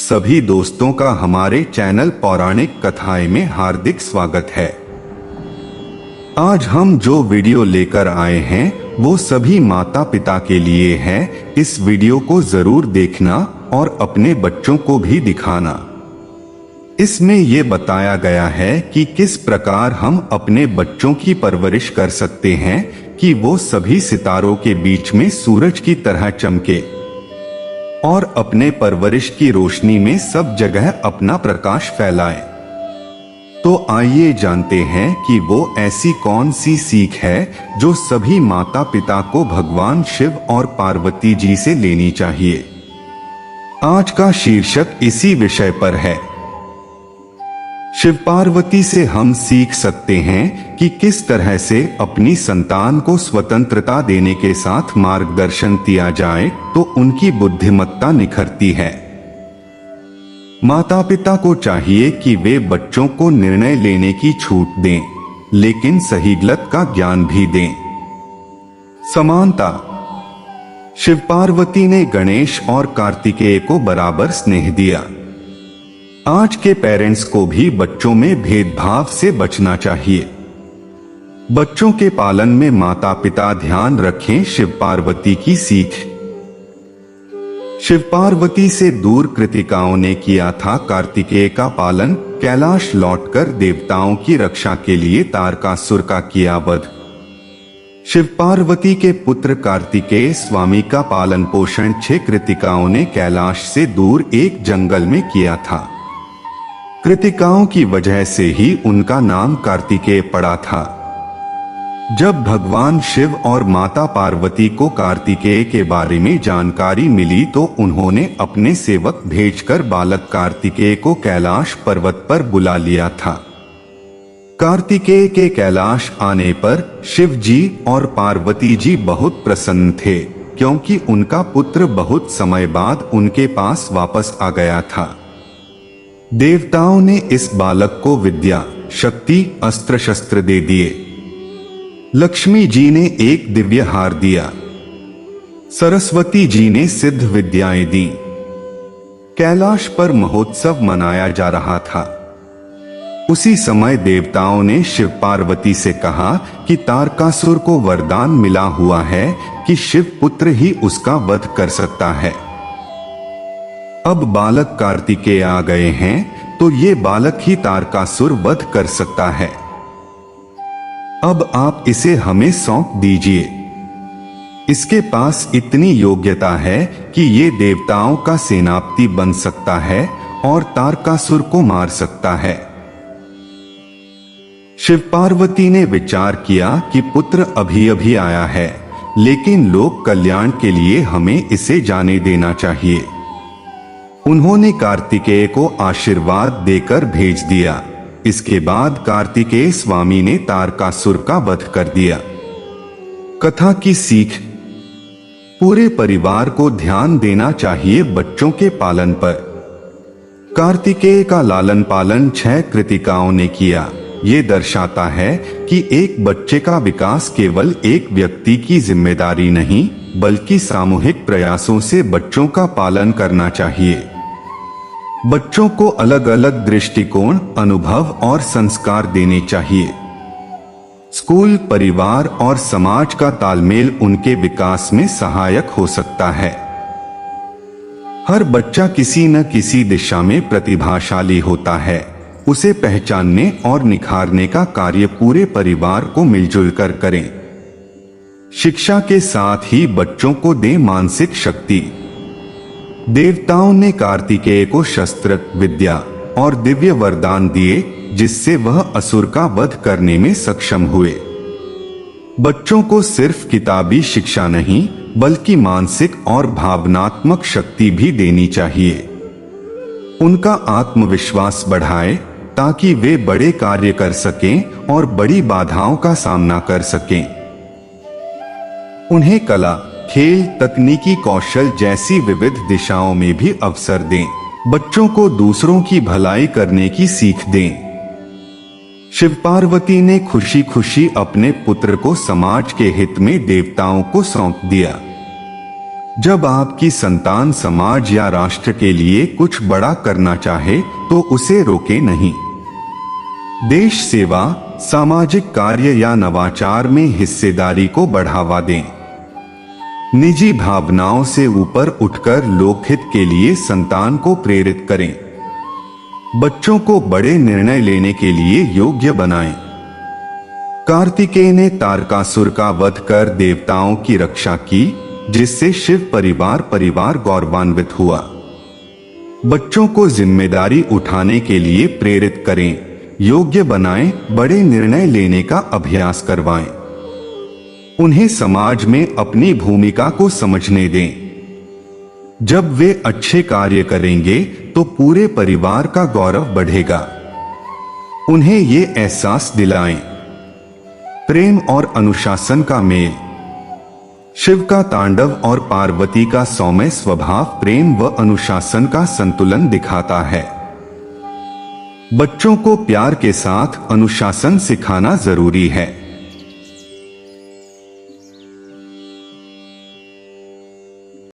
सभी दोस्तों का हमारे चैनल पौराणिक कथाएं में हार्दिक स्वागत है। आज हम जो वीडियो लेकर आए हैं वो सभी माता पिता के लिए है। इस वीडियो को जरूर देखना और अपने बच्चों को भी दिखाना। इसमें ये बताया गया है कि किस प्रकार हम अपने बच्चों की परवरिश कर सकते हैं कि वो सभी सितारों के बीच में सूरज की तरह चमके और अपने परवरिश की रोशनी में सब जगह अपना प्रकाश फैलाए। तो आइए जानते हैं कि वो ऐसी कौन सी सीख है जो सभी माता पिता को भगवान शिव और पार्वती जी से लेनी चाहिए। आज का शीर्षक इसी विषय पर है। शिव पार्वती से हम सीख सकते हैं कि किस तरह से अपनी संतान को स्वतंत्रता देने के साथ मार्गदर्शन दिया जाए तो उनकी बुद्धिमत्ता निखरती है। माता पिता को चाहिए कि वे बच्चों को निर्णय लेने की छूट दें, लेकिन सही गलत का ज्ञान भी दें। समानता। शिव पार्वती ने गणेश और कार्तिकेय को बराबर स्नेह दिया। आज के पेरेंट्स को भी बच्चों में भेदभाव से बचना चाहिए। बच्चों के पालन में माता पिता ध्यान रखें। शिव पार्वती की सीख। शिव पार्वती से दूर कृतिकाओं ने किया था कार्तिकेय का पालन। कैलाश लौटकर देवताओं की रक्षा के लिए तारकासुर का किया वध। शिव पार्वती के पुत्र कार्तिकेय स्वामी का पालन पोषण 6 कृतिकाओं ने कैलाश से दूर एक जंगल में किया था। कृतिकाओं की वजह से ही उनका नाम कार्तिकेय पड़ा था। जब भगवान शिव और माता पार्वती को कार्तिकेय के बारे में जानकारी मिली तो उन्होंने अपने सेवक भेजकर बालक कार्तिकेय को कैलाश पर्वत पर बुला लिया था। कार्तिकेय के कैलाश आने पर शिव जी और पार्वती जी बहुत प्रसन्न थे, क्योंकि उनका पुत्र बहुत समय बाद उनके पास वापस आ गया था। देवताओं ने इस बालक को विद्या, शक्ति, अस्त्र शस्त्र दे दिए। लक्ष्मी जी ने एक दिव्य हार दिया। सरस्वती जी ने सिद्ध विद्याएं दी। कैलाश पर महोत्सव मनाया जा रहा था। उसी समय देवताओं ने शिव पार्वती से कहा कि तारकासुर को वरदान मिला हुआ है कि शिव पुत्र ही उसका वध कर सकता है। अब बालक कार्तिकेय आ गए हैं तो ये बालक ही तारकासुर वध कर सकता है। अब आप इसे हमें सौंप दीजिए। इसके पास इतनी योग्यता है कि ये देवताओं का सेनापति बन सकता है और तारकासुर को मार सकता है। शिव पार्वती ने विचार किया कि पुत्र अभी अभी आया है, लेकिन लोक कल्याण के लिए हमें इसे जाने देना चाहिए। उन्होंने कार्तिकेय को आशीर्वाद देकर भेज दिया। इसके बाद कार्तिकेय स्वामी ने तारकासुर का वध कर दिया। कथा की सीख। पूरे परिवार को ध्यान देना चाहिए बच्चों के पालन पर। कार्तिकेय का लालन पालन 6 कृतिकाओं ने किया। ये दर्शाता है कि एक बच्चे का विकास केवल एक व्यक्ति की जिम्मेदारी नहीं, बल्कि सामूहिक प्रयासों से बच्चों का पालन करना चाहिए। बच्चों को अलग अलग दृष्टिकोण, अनुभव और संस्कार देने चाहिए। स्कूल, परिवार और समाज का तालमेल उनके विकास में सहायक हो सकता है। हर बच्चा किसी न किसी दिशा में प्रतिभाशाली होता है। उसे पहचानने और निखारने का कार्य पूरे परिवार को मिलजुल कर करें। शिक्षा के साथ ही बच्चों को दें मानसिक शक्ति। देवताओं ने कार्तिकेय को शस्त्र, विद्या और दिव्य वरदान दिए, जिससे वह असुर का वध करने में सक्षम हुए। बच्चों को सिर्फ किताबी शिक्षा नहीं, बल्कि मानसिक और भावनात्मक शक्ति भी देनी चाहिए। उनका आत्मविश्वास बढ़ाए ताकि वे बड़े कार्य कर सकें और बड़ी बाधाओं का सामना कर सकें। उन्हें कला, खेल, तकनीकी कौशल जैसी विविध दिशाओं में भी अवसर दें। बच्चों को दूसरों की भलाई करने की सीख दें। शिव पार्वती ने खुशी खुशी अपने पुत्र को समाज के हित में देवताओं को सौंप दिया। जब आपकी संतान समाज या राष्ट्र के लिए कुछ बड़ा करना चाहे तो उसे रोके नहीं। देश सेवा, सामाजिक कार्य या नवाचार में हिस्सेदारी को बढ़ावा दें। निजी भावनाओं से ऊपर उठकर लोकहित के लिए संतान को प्रेरित करें। बच्चों को बड़े निर्णय लेने के लिए योग्य बनाएं। कार्तिकेय ने तारकासुर का वध कर देवताओं की रक्षा की, जिससे शिव परिवार गौरवान्वित हुआ। बच्चों को जिम्मेदारी उठाने के लिए प्रेरित करें, योग्य बनाएं, बड़े निर्णय लेने का अभ्यास करवाएं। उन्हें समाज में अपनी भूमिका को समझने दें। जब वे अच्छे कार्य करेंगे तो पूरे परिवार का गौरव बढ़ेगा। उन्हें ये एहसास दिलाएं। प्रेम और अनुशासन का मेल। शिव का तांडव और पार्वती का सौम्य स्वभाव प्रेम व अनुशासन का संतुलन दिखाता है। बच्चों को प्यार के साथ अनुशासन सिखाना जरूरी है।